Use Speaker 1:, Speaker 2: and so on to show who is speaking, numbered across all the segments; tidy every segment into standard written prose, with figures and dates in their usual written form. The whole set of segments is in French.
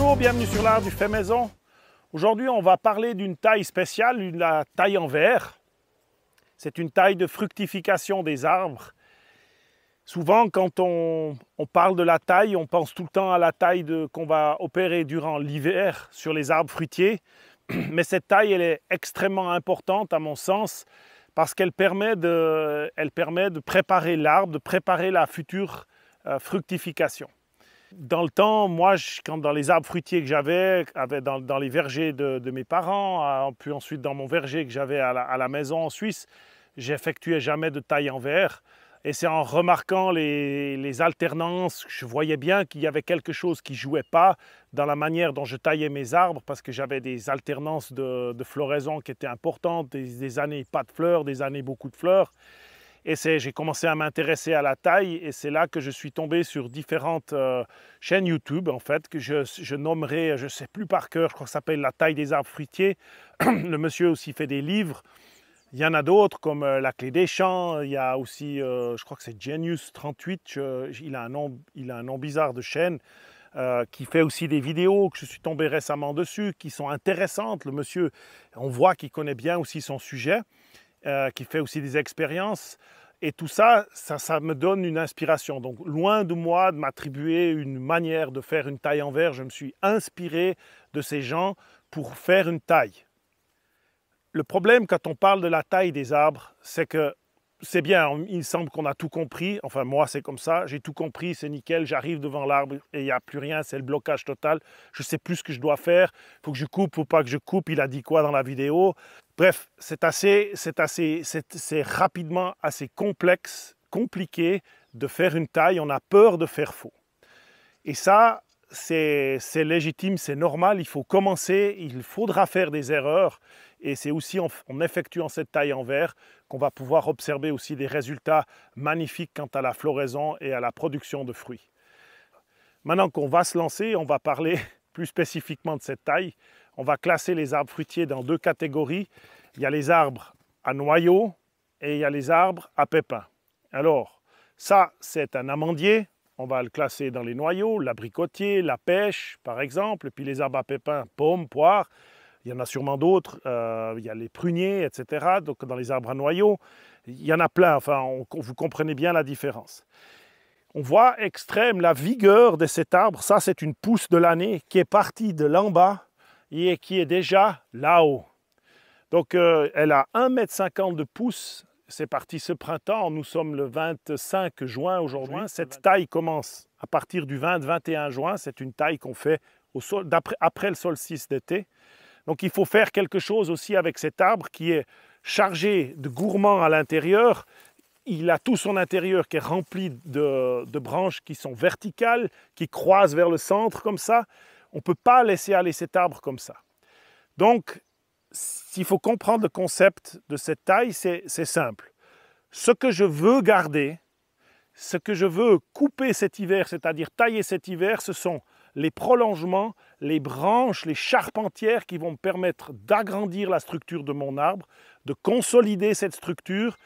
Speaker 1: Bonjour, bienvenue sur l'art du fait maison. Aujourd'hui, on va parler d'une taille spéciale, la taille en verre. C'est une taille de fructification des arbres. Souvent, quand on parle de la taille, on pense tout le temps à la taille qu'on va opérer durant l'hiver sur les arbres fruitiers. Mais cette taille, elle est extrêmement importante à mon sens parce qu'elle permet de préparer l'arbre, de préparer la future fructification. Dans le temps, moi, dans les arbres fruitiers que j'avais dans les vergers de mes parents, puis ensuite dans mon verger que j'avais à la maison en Suisse, j'effectuais jamais de taille en verre. Et c'est en remarquant les alternances que je voyais bien qu'il y avait quelque chose qui ne jouait pas dans la manière dont je taillais mes arbres parce que j'avais des alternances de floraison qui étaient importantes, des années pas de fleurs, des années beaucoup de fleurs. Et j'ai commencé à m'intéresser à la taille et c'est là que je suis tombé sur différentes chaînes YouTube en fait que je nommerai, je ne sais plus par cœur, je crois que ça s'appelle La taille des arbres fruitiers. Le monsieur aussi fait des livres. Il y en a d'autres comme La clé des champs, il y a aussi, je crois que c'est Genius38, il a un nom bizarre de chaîne qui fait aussi des vidéos que je suis tombé récemment dessus, qui sont intéressantes. Le monsieur, on voit qu'il connaît bien aussi son sujet, qui fait aussi des expériences. Et tout ça, ça me donne une inspiration. Donc, loin de moi de m'attribuer une manière de faire une taille en verre, je me suis inspiré de ces gens pour faire une taille. Le problème quand on parle de la taille des arbres, c'est que c'est bien, il semble qu'on a tout compris. Enfin, moi, c'est comme ça, j'ai tout compris, c'est nickel, j'arrive devant l'arbre et il n'y a plus rien, c'est le blocage total. Je ne sais plus ce que je dois faire, il faut que je coupe ou pas que je coupe, il a dit quoi dans la vidéo. Bref, c'est rapidement assez complexe, compliqué de faire une taille, on a peur de faire faux. Et ça, c'est légitime, c'est normal, il faut commencer, il faudra faire des erreurs. Et c'est aussi en effectuant cette taille en verre qu'on va pouvoir observer aussi des résultats magnifiques quant à la floraison et à la production de fruits. Maintenant qu'on va se lancer, on va parler plus spécifiquement de cette taille. On va classer les arbres fruitiers dans deux catégories. Il y a les arbres à noyaux et il y a les arbres à pépins. Alors, ça, c'est un amandier. On va le classer dans les noyaux, l'abricotier, la pêche, par exemple. Puis les arbres à pépins, pommes, poires. Il y en a sûrement d'autres, il y a les pruniers, etc. Donc dans les arbres à noyaux, il y en a plein, enfin vous comprenez bien la différence. On voit extrême la vigueur de cet arbre, ça c'est une pousse de l'année qui est partie de l'en bas et qui est déjà là-haut. Donc elle a 1,50 m de pousse, c'est parti ce printemps, nous sommes le 25 juin aujourd'hui. Cette taille commence à partir du 20-21 juin, c'est une taille qu'on fait après le solstice d'été. Donc il faut faire quelque chose aussi avec cet arbre qui est chargé de gourmands à l'intérieur. Il a tout son intérieur qui est rempli de branches qui sont verticales, qui croisent vers le centre comme ça. On ne peut pas laisser aller cet arbre comme ça. Donc, s'il faut comprendre le concept de cette taille, c'est simple. Ce que je veux garder, ce que je veux couper cet hiver, c'est-à-dire tailler cet hiver, ce sont les prolongements, les branches, les charpentières qui vont me permettre d'agrandir la structure de mon arbre, de consolider cette structure,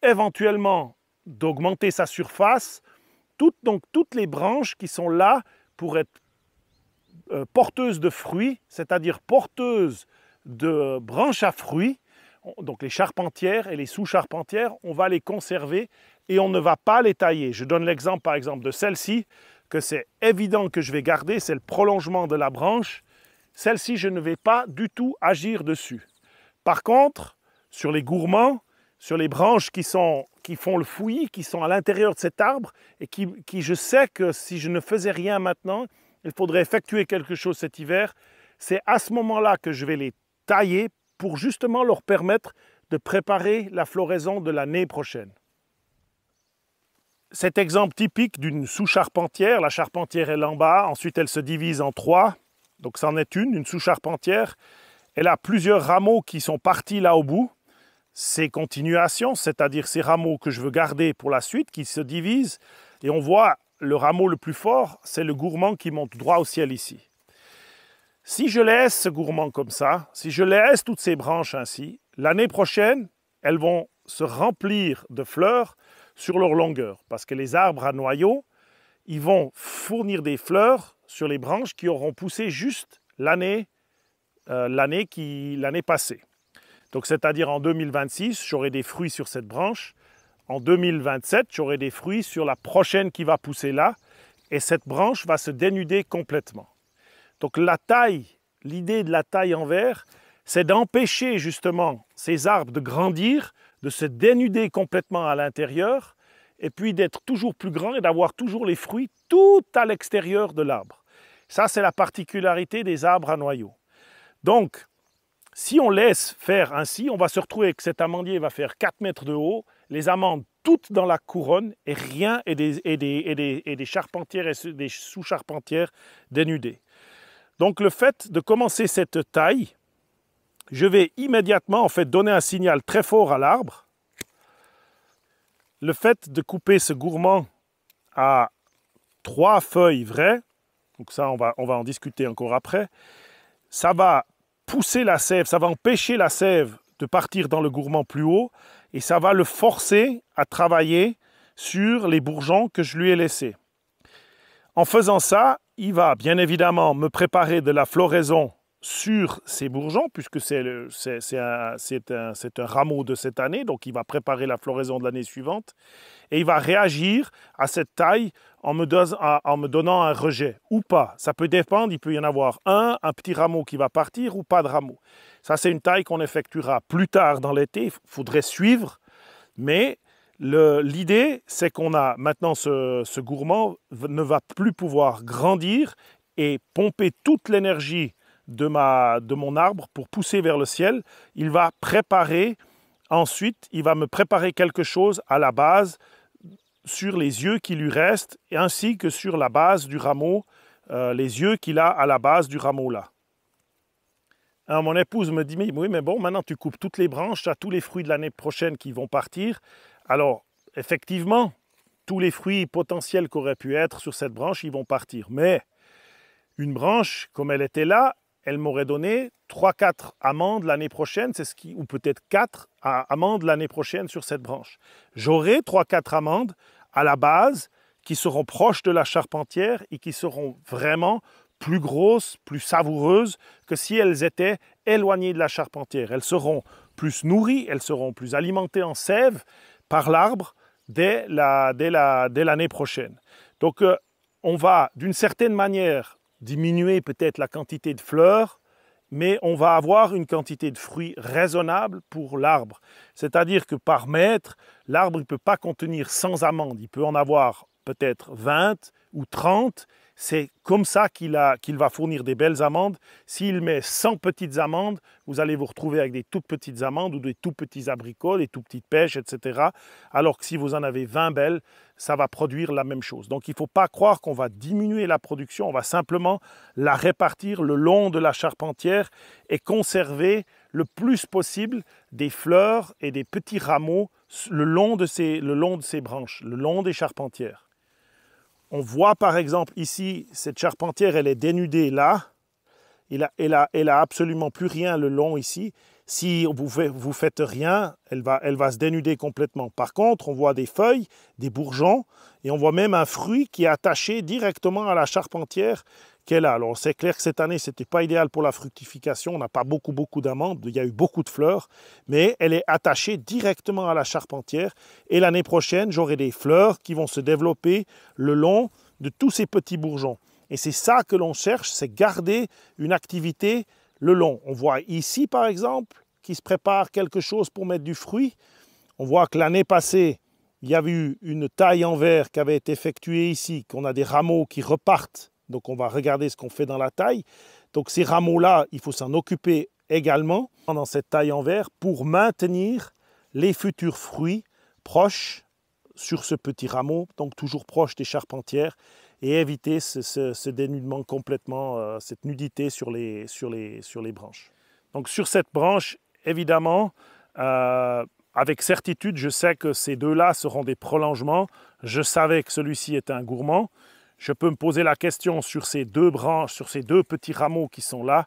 Speaker 1: éventuellement d'augmenter sa surface. Donc toutes les branches qui sont là pour être porteuses de fruits, c'est-à-dire porteuses de branches à fruits, donc les charpentières et les sous-charpentières, on va les conserver et on ne va pas les tailler. Je donne l'exemple par exemple de celle-ci, que c'est évident que je vais garder, c'est le prolongement de la branche. Celle-ci, je ne vais pas du tout agir dessus. Par contre, sur les gourmands, sur les branches qui font le fouillis, qui sont à l'intérieur de cet arbre, et qui je sais que si je ne faisais rien maintenant, il faudrait effectuer quelque chose cet hiver, c'est à ce moment-là que je vais les tailler pour justement leur permettre de préparer la floraison de l'année prochaine. Cet exemple typique d'une sous-charpentière, la charpentière est là en bas, ensuite elle se divise en trois, donc c'en est une sous-charpentière. Elle a plusieurs rameaux qui sont partis là au bout. C'est continuation, c'est-à-dire ces rameaux que je veux garder pour la suite, qui se divisent. Et on voit le rameau le plus fort, c'est le gourmand qui monte droit au ciel ici. Si je laisse ce gourmand comme ça, si je laisse toutes ces branches ainsi, l'année prochaine, elles vont se remplir de fleurs sur leur longueur. Parce que les arbres à noyaux, ils vont fournir des fleurs sur les branches qui auront poussé juste l'année passée. Donc c'est-à-dire en 2026, j'aurai des fruits sur cette branche. En 2027, j'aurai des fruits sur la prochaine qui va pousser là. Et cette branche va se dénuder complètement. Donc la taille, l'idée de la taille en verre, c'est d'empêcher justement ces arbres de grandir, de se dénuder complètement à l'intérieur, et puis d'être toujours plus grand et d'avoir toujours les fruits tout à l'extérieur de l'arbre. Ça, c'est la particularité des arbres à noyaux. Donc, si on laisse faire ainsi, on va se retrouver que cet amandier va faire 4 mètres de haut, les amandes toutes dans la couronne et rien et des charpentières et des sous-charpentières dénudées. Donc le fait de commencer cette taille, je vais immédiatement en fait donner un signal très fort à l'arbre. Le fait de couper ce gourmand à 3 feuilles vraies, donc ça on va en discuter encore après, ça va pousser la sève, ça va empêcher la sève de partir dans le gourmand plus haut et ça va le forcer à travailler sur les bourgeons que je lui ai laissés. En faisant ça, il va bien évidemment me préparer de la floraison sur ces bourgeons, puisque c'est un rameau de cette année, donc il va préparer la floraison de l'année suivante, et il va réagir à cette taille en me donnant un rejet, ou pas. Ça peut dépendre, il peut y en avoir un petit rameau qui va partir, ou pas de rameau. Ça, c'est une taille qu'on effectuera plus tard dans l'été, il faudrait suivre, mais l'idée, c'est qu'on a maintenant ce gourmand ne va plus pouvoir grandir et pomper toute l'énergie de mon arbre pour pousser vers le ciel. Il va préparer, ensuite, il va me préparer quelque chose à la base sur les yeux qui lui restent, ainsi que sur la base du rameau, les yeux qu'il a à la base du rameau là. Alors, mon épouse me dit, oui, mais bon, maintenant tu coupes toutes les branches, tu as tous les fruits de l'année prochaine qui vont partir. Alors, effectivement, tous les fruits potentiels qu'auraient pu être sur cette branche, ils vont partir. Mais une branche, comme elle était là, elle m'aurait donné 3-4 amandes l'année prochaine, ou peut-être 4 amandes l'année prochaine sur cette branche. J'aurai 3-4 amandes à la base qui seront proches de la charpentière et qui seront vraiment plus grosses, plus savoureuses que si elles étaient éloignées de la charpentière. Elles seront plus nourries, elles seront plus alimentées en sève par l'arbre dès l'année prochaine. Donc on va d'une certaine manière diminuer peut-être la quantité de fleurs, mais on va avoir une quantité de fruits raisonnable pour l'arbre. C'est-à-dire que par mètre, l'arbre ne peut pas contenir 100 amandes, il peut en avoir peut-être 20 ou 30. C'est comme ça qu'il va fournir des belles amandes. S'il met 100 petites amandes, vous allez vous retrouver avec des toutes petites amandes ou des tout petits abricots, des tout petites pêches, etc. Alors que si vous en avez 20 belles, ça va produire la même chose. Donc il ne faut pas croire qu'on va diminuer la production, on va simplement la répartir le long de la charpentière et conserver le plus possible des fleurs et des petits rameaux le long de ces branches, le long des charpentières. On voit par exemple ici, cette charpentière, elle est dénudée là. Elle a absolument plus rien le long ici. Si vous faites rien, elle va se dénuder complètement. Par contre, on voit des feuilles, des bourgeons, et on voit même un fruit qui est attaché directement à la charpentière qu'elle a. Alors c'est clair que cette année, ce n'était pas idéal pour la fructification. On n'a pas beaucoup d'amandes, il y a eu beaucoup de fleurs, mais elle est attachée directement à la charpentière. Et l'année prochaine, j'aurai des fleurs qui vont se développer le long de tous ces petits bourgeons. Et c'est ça que l'on cherche, c'est garder une activité le long. On voit ici, par exemple, qu'il se prépare quelque chose pour mettre du fruit. On voit que l'année passée, il y avait eu une taille en verre qui avait été effectuée ici, qu'on a des rameaux qui repartent. Donc on va regarder ce qu'on fait dans la taille. Donc ces rameaux-là, il faut s'en occuper également dans cette taille en verre pour maintenir les futurs fruits proches sur ce petit rameau, donc toujours proche des charpentières, et éviter ce dénudement complètement, cette nudité sur les branches. Donc sur cette branche, évidemment, avec certitude, je sais que ces deux-là seront des prolongements. Je savais que celui-ci était un gourmand. Je peux me poser la question sur ces deux branches, sur ces deux petits rameaux qui sont là,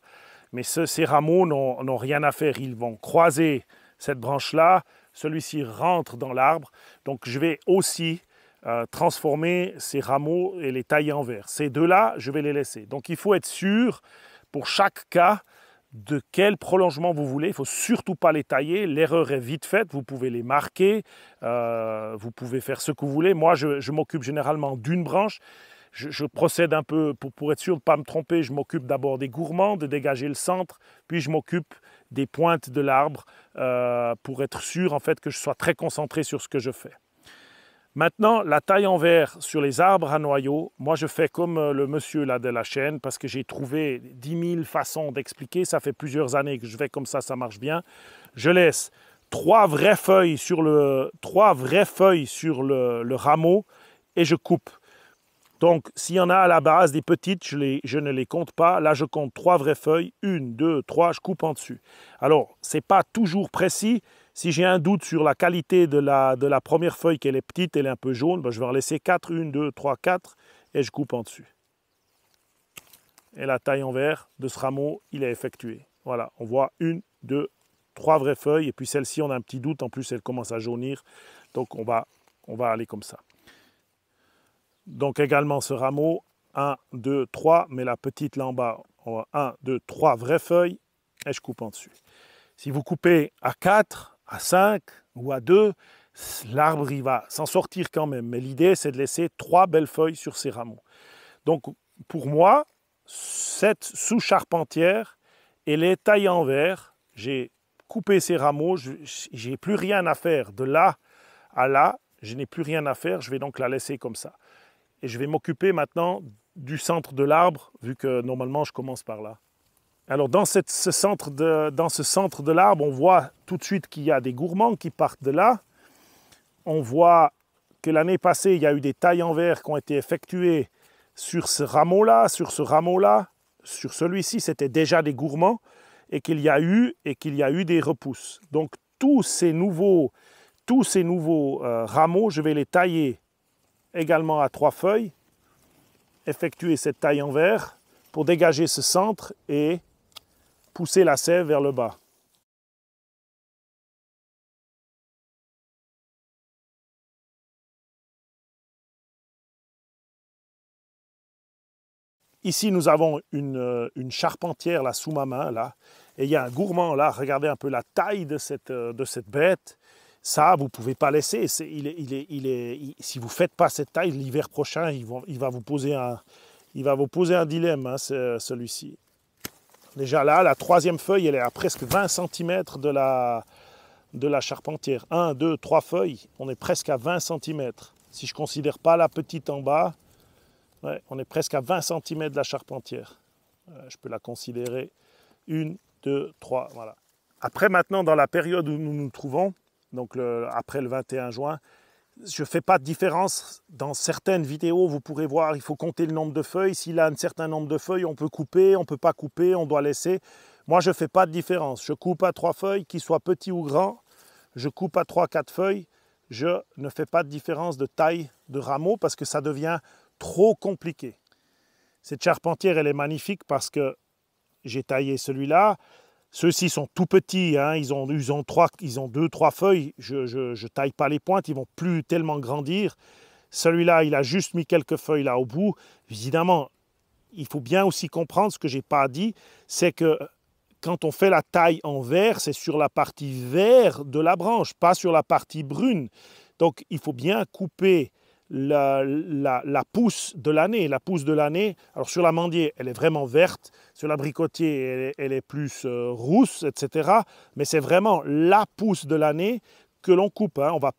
Speaker 1: mais ces rameaux n'ont rien à faire. Ils vont croiser cette branche-là, celui-ci rentre dans l'arbre. Donc je vais aussi transformer ces rameaux et les tailler en verre. Ces deux-là, je vais les laisser. Donc il faut être sûr pour chaque cas de quel prolongement vous voulez. Il ne faut surtout pas les tailler. L'erreur est vite faite. Vous pouvez les marquer. Vous pouvez faire ce que vous voulez. Moi, je m'occupe généralement d'une branche. Je procède un peu, pour être sûr de ne pas me tromper, je m'occupe d'abord des gourmands, de dégager le centre, puis je m'occupe des pointes de l'arbre pour être sûr en fait que je sois très concentré sur ce que je fais. Maintenant, la taille en verre sur les arbres à noyaux, moi je fais comme le monsieur là de la chaîne parce que j'ai trouvé 10 000 façons d'expliquer. Ça fait plusieurs années que je fais comme ça marche bien. Je laisse trois vraies feuilles sur le rameau et je coupe. Donc, s'il y en a à la base des petites, je ne les compte pas. Là, je compte 3 vraies feuilles. 1, 2, 3, je coupe en dessus. Alors, ce n'est pas toujours précis. Si j'ai un doute sur la qualité de la première feuille, qu'elle est petite, elle est un peu jaune, ben, je vais en laisser 4. 1, 2, 3, 4 et je coupe en dessus. Et la taille en verre de ce rameau, il est effectué. Voilà, on voit 1, 2, 3 vraies feuilles. Et puis celle-ci, on a un petit doute. En plus, elle commence à jaunir. Donc, on va aller comme ça. Donc également ce rameau, 1, 2, 3, mais la petite là en bas, 1, 2, 3 vraies feuilles, et je coupe en dessus. Si vous coupez à 4, à 5 ou à 2, l'arbre il va s'en sortir quand même. Mais l'idée c'est de laisser 3 belles feuilles sur ces rameaux. Donc pour moi, cette sous-charpentière, elle est taillée en verre. J'ai coupé ces rameaux, je n'ai plus rien à faire. De là à là, je n'ai plus rien à faire, je vais donc la laisser comme ça. Et je vais m'occuper maintenant du centre de l'arbre, vu que normalement je commence par là. Alors dans ce centre de l'arbre, on voit tout de suite qu'il y a des gourmands qui partent de là. On voit que l'année passée, il y a eu des tailles en verre qui ont été effectuées sur ce rameau-là, sur celui-ci, c'était déjà des gourmands, et qu'il y a eu des repousses. Donc tous ces nouveaux rameaux, je vais les tailler également à 3 feuilles, effectuer cette taille en verre pour dégager ce centre et pousser la sève vers le bas. Ici, nous avons une charpentière là, sous ma main, là, et il y a un gourmand là. Regardez un peu la taille de cette bête. Ça, vous ne pouvez pas laisser. Si vous ne faites pas cette taille, l'hiver prochain, il va vous poser un dilemme, hein, celui-ci. Déjà là, la 3e feuille, elle est à presque 20 cm de la charpentière. 1, 2, 3 feuilles, on est presque à 20 cm. Si je ne considère pas la petite en bas, ouais, on est presque à 20 cm de la charpentière. Je peux la considérer. 1, 2, 3, voilà. Après, maintenant, dans la période où nous nous trouvons, donc après le 21 juin, je ne fais pas de différence. Dans certaines vidéos, vous pourrez voir, il faut compter le nombre de feuilles. S'il a un certain nombre de feuilles, on peut couper, on ne peut pas couper, on doit laisser. Moi, je ne fais pas de différence. Je coupe à 3 feuilles, qu'ils soient petits ou grands. Je coupe à 3-4 feuilles. Je ne fais pas de différence de taille de rameau parce que ça devient trop compliqué. Cette charpentière, elle est magnifique parce que j'ai taillé celui-là. Ceux-ci sont tout petits, hein. Ils ont 2-3 feuilles. Je ne taille pas les pointes, ils ne vont plus tellement grandir. Celui-là, il a juste mis quelques feuilles là au bout. Évidemment, il faut bien aussi comprendre ce que je n'ai pas dit, c'est que quand on fait la taille en verre, c'est sur la partie verte de la branche, pas sur la partie brune. Donc, il faut bien couper la pousse de l'année. La pousse de l'année, alors sur l'amandier, elle est vraiment verte. Sur l'abricotier, elle est plus rousse, etc. Mais c'est vraiment la pousse de l'année que l'on coupe. Hein. On va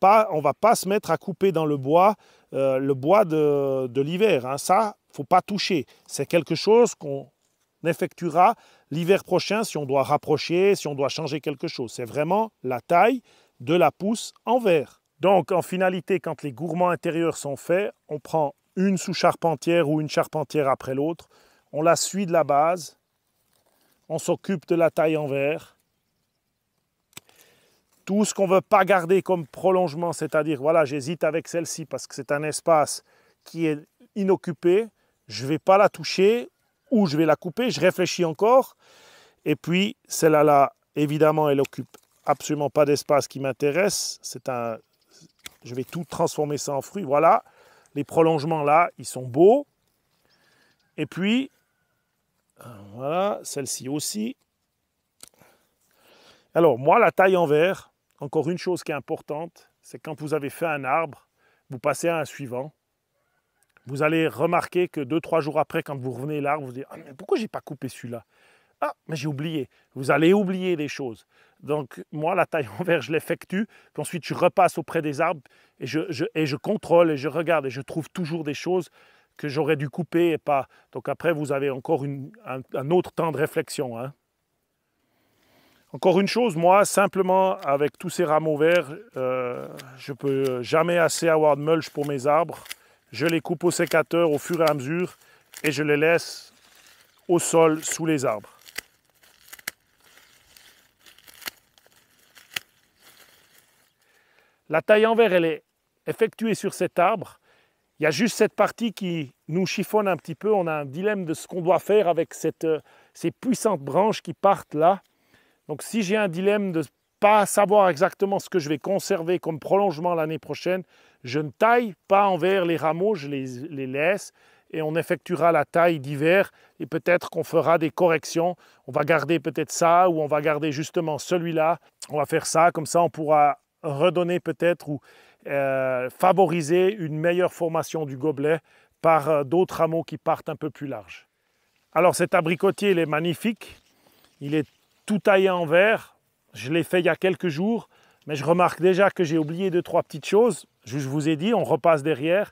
Speaker 1: pas se mettre à couper dans le bois de l'hiver. Hein. Ça, il ne faut pas toucher. C'est quelque chose qu'on effectuera l'hiver prochain si on doit rapprocher, si on doit changer quelque chose. C'est vraiment la taille de la pousse en verre. Donc, en finalité, quand les gourmands intérieurs sont faits, on prend une sous-charpentière ou une charpentière après l'autre, on la suit de la base, on s'occupe de la taille en verre. Tout ce qu'on ne veut pas garder comme prolongement, c'est-à-dire, voilà, j'hésite avec celle-ci parce que c'est un espace qui est inoccupé, je ne vais pas la toucher ou je vais la couper, je réfléchis encore. Et puis, celle-là, évidemment, elle occupe absolument pas d'espace qui m'intéresse. Je vais tout transformer ça en fruits. Voilà, les prolongements là, ils sont beaux. Et puis, voilà, celle-ci aussi. Alors, moi, la taille en verre, encore une chose qui est importante, c'est quand vous avez fait un arbre, vous passez à un suivant. Vous allez remarquer que 2-3 jours après, quand vous revenez à l'arbre, vous dites « Ah, mais pourquoi je n'ai pas coupé celui-là ? Ah, mais j'ai oublié. » Vous allez oublier des choses. Donc, moi, la taille en verre, je l'effectue. Puis ensuite, je repasse auprès des arbres et je contrôle et je regarde et je trouve toujours des choses que j'aurais dû couper et pas. Donc après, vous avez encore un autre temps de réflexion. Hein. Encore une chose, moi, simplement, avec tous ces rameaux verts, je ne peux jamais assez avoir de mulch pour mes arbres. Je les coupe au sécateur au fur et à mesure et je les laisse au sol sous les arbres. La taille en verre, elle est effectuée sur cet arbre. Il y a juste cette partie qui nous chiffonne un petit peu. On a un dilemme de ce qu'on doit faire avec ces puissantes branches qui partent là. Donc si j'ai un dilemme de ne pas savoir exactement ce que je vais conserver comme prolongement l'année prochaine, je ne taille pas en verre les rameaux, je les laisse et on effectuera la taille d'hiver et peut-être qu'on fera des corrections. On va garder peut-être ça ou on va garder justement celui-là. On va faire ça, comme ça on pourra redonner peut-être ou favoriser une meilleure formation du gobelet par d'autres rameaux qui partent un peu plus larges. Alors cet abricotier, il est magnifique. Il est tout taillé en verre. Je l'ai fait il y a quelques jours, mais je remarque déjà que j'ai oublié 2-3 petites choses. Je vous ai dit, on repasse derrière.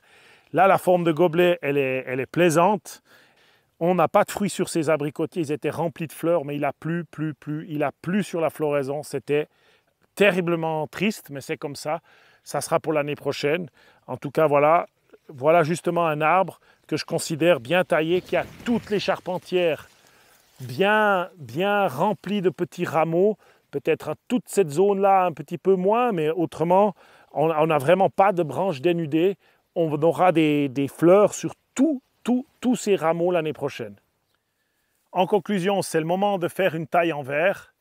Speaker 1: Là, la forme de gobelet, elle est plaisante. On n'a pas de fruits sur ces abricotiers. Ils étaient remplis de fleurs, mais il a plu. Il a plu sur la floraison. C'était terriblement triste, mais c'est comme ça. Ça sera pour l'année prochaine. En tout cas, voilà justement un arbre que je considère bien taillé, qui a toutes les charpentières bien remplies de petits rameaux. Peut-être toute cette zone-là un petit peu moins, mais autrement, on n'a vraiment pas de branches dénudées. On aura des fleurs sur tous ces rameaux l'année prochaine. En conclusion, c'est le moment de faire une taille en verre.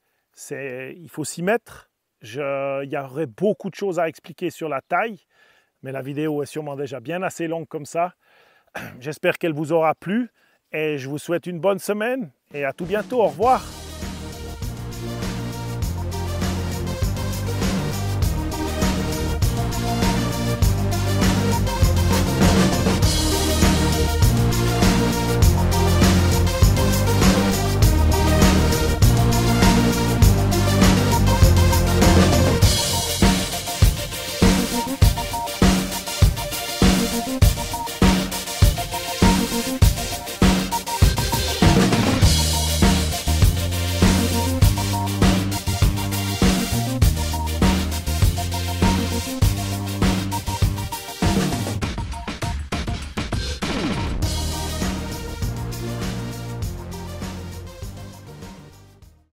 Speaker 1: Il faut s'y mettre. Il y aurait beaucoup de choses à expliquer sur la taille, mais la vidéo est sûrement déjà bien assez longue comme ça. J'espère qu'elle vous aura plu et je vous souhaite une bonne semaine et à tout bientôt. Au revoir.